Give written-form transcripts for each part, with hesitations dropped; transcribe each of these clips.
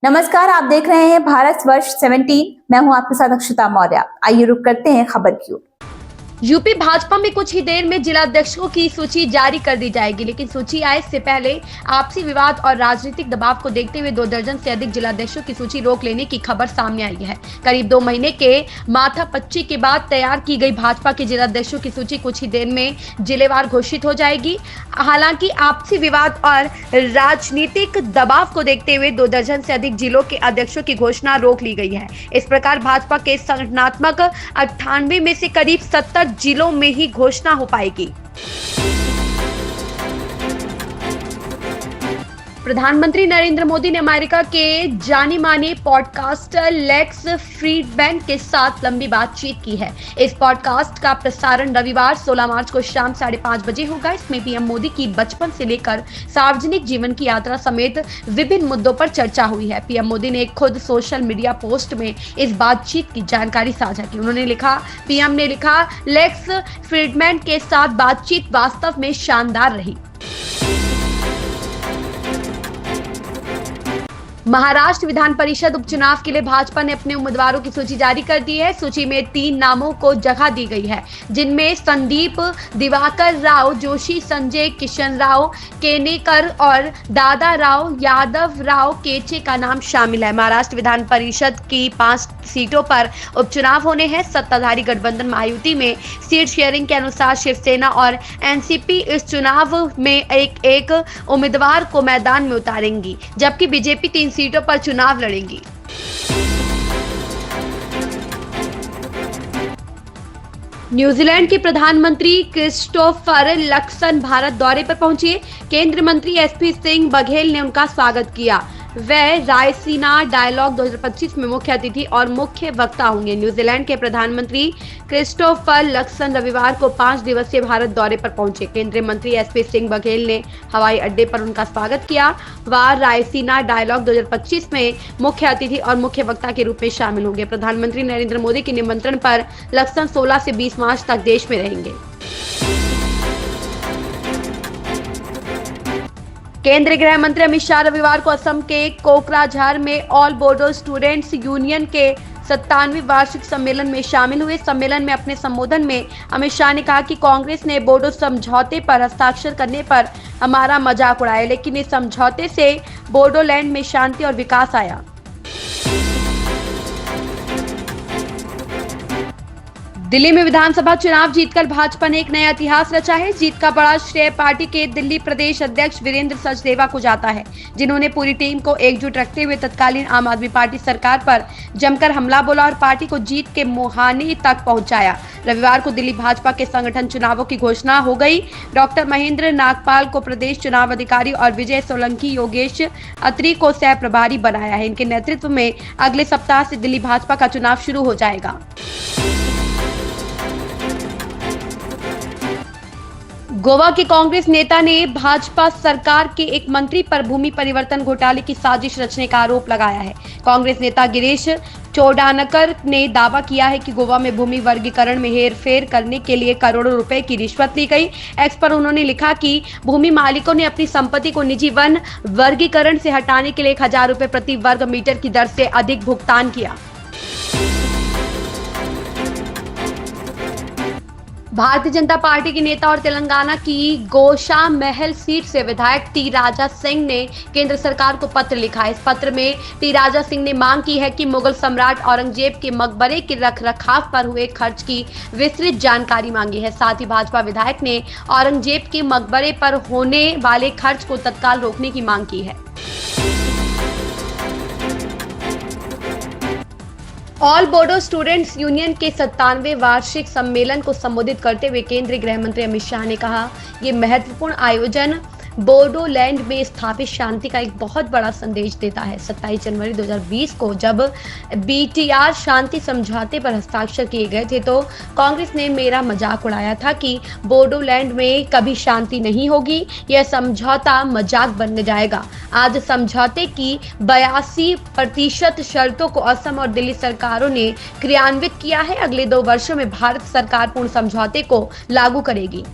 नमस्कार, आप देख रहे हैं भारत वर्ष 17। मैं हूं आपके साथ अक्षता मौर्य। आइए रुक करते हैं खबर की ओर। यूपी भाजपा में कुछ ही देर में जिलाध्यक्षों की सूची जारी कर दी जाएगी, लेकिन सूची आए से पहले आपसी विवाद और राजनीतिक दबाव को देखते हुए 2 दर्जन से अधिक जिलाध्यक्षों की सूची रोक लेने की खबर सामने आई है। करीब 2 महीने के माथापच्ची के बाद तैयार की गई भाजपा के जिलाध्यक्षों की सूची कुछ ही देर में जिलेवार घोषित हो जाएगी। हालांकि आपसी विवाद और राजनीतिक दबाव को देखते हुए 2 दर्जन से अधिक जिलों के अध्यक्षों की घोषणा रोक ली गई है। इस प्रकार भाजपा के संगठनात्मक 98 में से करीब 70 जिलों में ही घोषणा हो पाएगी। प्रधानमंत्री नरेंद्र मोदी ने अमेरिका के जाने माने पॉडकास्टर लेक्स फ्रीडमैन के साथ लंबी बातचीत की है। इस पॉडकास्ट का प्रसारण रविवार 16 मार्च को शाम 5:30 बजे होगा। इसमें पीएम मोदी की बचपन से लेकर सार्वजनिक जीवन की यात्रा समेत विभिन्न मुद्दों पर चर्चा हुई है। पीएम मोदी ने खुद सोशल मीडिया पोस्ट में इस बातचीत की जानकारी साझा की। पीएम ने लिखा, लेक्स फ्रीडमैन के साथ बातचीत वास्तव में शानदार रही। महाराष्ट्र विधान परिषद उपचुनाव के लिए भाजपा ने अपने उम्मीदवारों की सूची जारी कर दी है। सूची में 3 नामों को जगह दी गई है, जिनमें संदीप दिवाकर राव जोशी, संजय किशन राव केनेकर और दादा राव यादव राव केचे का नाम शामिल है। महाराष्ट्र विधान परिषद की 5 सीटों पर उपचुनाव होने हैं। सत्ताधारी गठबंधन महायुति में सीट शेयरिंग के अनुसार शिवसेना और एनसीपी इस चुनाव में एक उम्मीदवार को मैदान में उतारेंगी, जबकि बीजेपी 3 सीटों पर चुनाव लड़ेंगी। न्यूजीलैंड के प्रधानमंत्री क्रिस्टोफर लक्सन भारत दौरे पर पहुंचे। केंद्रीय मंत्री एसपी सिंह बघेल ने उनका स्वागत किया। वह रायसीना डायलॉग 2025 में मुख्य अतिथि और मुख्य वक्ता होंगे। न्यूजीलैंड के प्रधानमंत्री क्रिस्टोफर लक्सन रविवार को 5 दिवसीय भारत दौरे पर पहुंचे। केंद्रीय मंत्री एसपी सिंह बघेल ने हवाई अड्डे पर उनका स्वागत किया। वह रायसीना डायलॉग 2025 में मुख्य अतिथि और मुख्य वक्ता के रूप में शामिल होंगे। प्रधानमंत्री नरेंद्र मोदी के निमंत्रण पर लक्सन 16 से 20 मार्च तक देश में रहेंगे। केंद्रीय गृह मंत्री अमित शाह रविवार को असम के कोकराझार में ऑल बोडो स्टूडेंट्स यूनियन के 97वें वार्षिक सम्मेलन में शामिल हुए। सम्मेलन में अपने संबोधन में अमित शाह ने कहा कि कांग्रेस ने बोडो समझौते पर हस्ताक्षर करने पर हमारा मजाक उड़ाया, लेकिन इस समझौते से बोडोलैंड में शांति और विकास आया। दिल्ली में विधानसभा चुनाव जीतकर भाजपा ने एक नया इतिहास रचा है। जीत का बड़ा श्रेय पार्टी के दिल्ली प्रदेश अध्यक्ष वीरेंद्र सचदेवा को जाता है, जिन्होंने पूरी टीम को एकजुट रखते हुए तत्कालीन आम आदमी पार्टी सरकार पर जमकर हमला बोला और पार्टी को जीत के मुहाने तक पहुंचाया। रविवार को दिल्ली भाजपा के संगठन चुनावों की घोषणा हो गई। डॉक्टर महेंद्र नागपाल को प्रदेश चुनाव अधिकारी और विजय सोलंकी योगेश अत्री को सह प्रभारी बनाया है। इनके नेतृत्व में अगले सप्ताह से दिल्ली भाजपा का चुनाव शुरू हो जाएगा। गोवा के कांग्रेस नेता ने भाजपा सरकार के एक मंत्री पर भूमि परिवर्तन घोटाले की साजिश रचने का आरोप लगाया है। कांग्रेस नेता गिरीश चोडानकर ने दावा किया है कि गोवा में भूमि वर्गीकरण में हेरफेर करने के लिए करोड़ों रुपए की रिश्वत ली गई। एक्स पर उन्होंने लिखा कि भूमि मालिकों ने अपनी संपत्ति को निजी वन वर्गीकरण से हटाने के लिए 1000 रुपए प्रति वर्ग मीटर की दर से अधिक भुगतान किया। भारतीय जनता पार्टी के नेता और तेलंगाना की गोशा महल सीट से विधायक टी राजा सिंह ने केंद्र सरकार को पत्र लिखा है। इस पत्र में टी राजा सिंह ने मांग की है कि मुगल सम्राट औरंगजेब के मकबरे के रखरखाव पर हुए खर्च की विस्तृत जानकारी मांगी है। साथ ही भाजपा विधायक ने औरंगजेब के मकबरे पर होने वाले खर्च को तत्काल रोकने की मांग की है। ऑल बोडो स्टूडेंट्स यूनियन के 97वें वार्षिक सम्मेलन को संबोधित करते हुए केंद्रीय गृह मंत्री अमित शाह ने कहा, ये महत्वपूर्ण आयोजन बोडोलैंड में स्थापित शांति का एक बहुत बड़ा संदेश देता है। 27 जनवरी 2020 को जब बीटीआर शांति समझौते पर हस्ताक्षर किए गए थे तो कांग्रेस ने मेरा मजाक उड़ाया था कि बोडोलैंड में कभी शांति नहीं होगी, यह समझौता मजाक बनने जाएगा। आज समझौते की 82% शर्तों को असम और दिल्ली सरकारों ने क्रियान्वित किया है। अगले 2 वर्षों में भारत सरकार पूर्ण समझौते को लागू करेगी।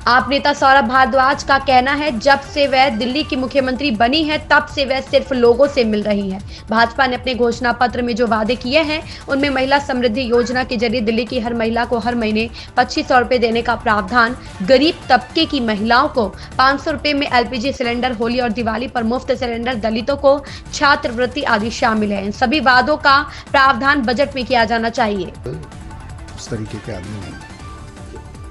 आप नेता सौरभ भारद्वाज का कहना है जब से वह दिल्ली की मुख्यमंत्री बनी है तब से वह सिर्फ लोगों से मिल रही है। भाजपा ने अपने घोषणा पत्र में जो वादे किए हैं उनमें महिला समृद्धि योजना के जरिए दिल्ली की हर महिला को हर महीने 2500 रुपए देने का प्रावधान, गरीब तबके की महिलाओं को 500 रुपए में LPG सिलेंडर, होली और दिवाली पर मुफ्त सिलेंडर, दलितों को छात्रवृत्ति आदि शामिल है। इन सभी वादों का प्रावधान बजट में किया जाना चाहिए। उस तरीके के आदमी नहीं।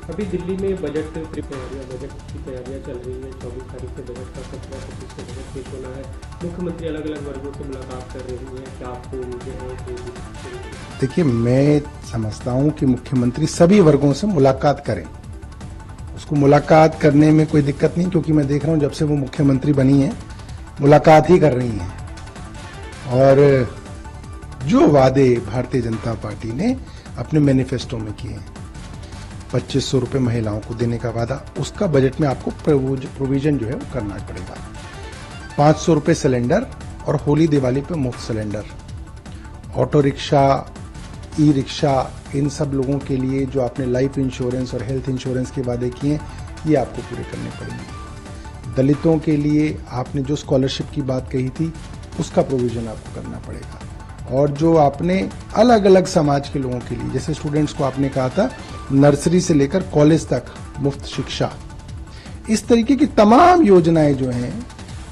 अभी दिल्ली में बजट की तैयारियां चल रही है। 24 तारीख से बजट का 17-25 से बजट पेश होना है। मुख्यमंत्री अलग अलग वर्गों से मुलाकात कर रही है। क्या आपको उम्मीदें हैं? देखिए, मैं समझता हूँ कि मुख्यमंत्री सभी वर्गों से मुलाकात करें। उसको मुलाकात करने में कोई दिक्कत नहीं, क्योंकि मैं देख रहा हूँ जब से वो मुख्यमंत्री बनी है मुलाकात ही कर रही हैं। और जो वादे भारतीय जनता पार्टी ने अपने मैनिफेस्टो में किए हैं, 2500 रुपये महिलाओं को देने का वादा, उसका बजट में आपको प्रोविजन जो है वो करना पड़ेगा। 500 रुपये सिलेंडर और होली दिवाली पे मुफ्त cylinder, auto rickshaw, e rickshaw, इन सब लोगों के लिए जो आपने लाइफ इंश्योरेंस और हेल्थ इंश्योरेंस के वादे किए ये आपको पूरे करने पड़ेंगे। दलितों के लिए आपने जो स्कॉलरशिप की बात कही थी उसका प्रोविजन आपको करना पड़ेगा। और जो आपने अलग अलग समाज के लोगों के लिए, जैसे स्टूडेंट्स को आपने कहा था नर्सरी से लेकर कॉलेज तक मुफ्त शिक्षा, इस तरीके की तमाम योजनाएं जो हैं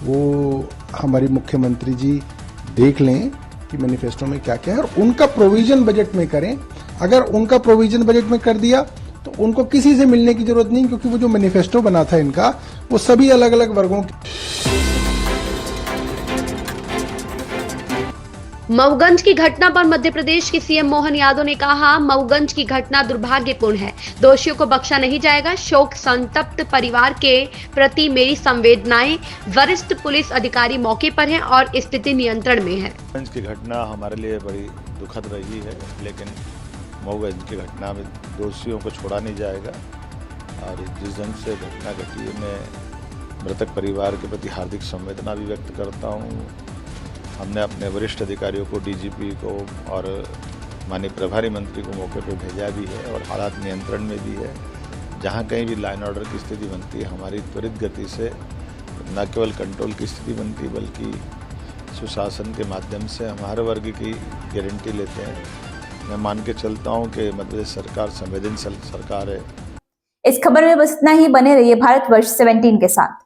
वो हमारी मुख्यमंत्री जी देख लें कि मैनिफेस्टो में क्या क्या है और उनका प्रोविजन बजट में करें। अगर उनका प्रोविजन बजट में कर दिया तो उनको किसी से मिलने की जरूरत नहीं, क्योंकि वो जो मैनिफेस्टो बना था इनका वो सभी अलग अलग वर्गों की। मऊगंज की घटना पर मध्य प्रदेश के सीएम मोहन यादव ने कहा, मऊगंज की घटना दुर्भाग्यपूर्ण है, दोषियों को बख्शा नहीं जाएगा। शोक संतप्त परिवार के प्रति मेरी संवेदनाएं। वरिष्ठ पुलिस अधिकारी मौके पर हैं और स्थिति नियंत्रण में है। मऊगंज की घटना हमारे लिए बड़ी दुखद रही है, लेकिन मऊगंज की घटना में दोषियों को छोड़ा नहीं जाएगा। और जिस ढंग से घटना घटी है, मैं मृतक परिवार के प्रति हार्दिक संवेदना भी व्यक्त करता हूँ। हमने अपने वरिष्ठ अधिकारियों को, DGP को और माननीय प्रभारी मंत्री को मौके पर भेजा भी है और हालात नियंत्रण में भी है। जहाँ कहीं भी लाइन ऑर्डर की स्थिति बनती है, हमारी त्वरित गति से न केवल कंट्रोल की स्थिति बनती है बल्कि सुशासन के माध्यम से हम हर वर्ग की गारंटी लेते हैं। मैं मान के चलता हूँ कि मध्य प्रदेश सरकार संवेदनशील सरकार है। इस खबर में बस इतना ही। बने रहिए भारतवर्ष 17 के साथ।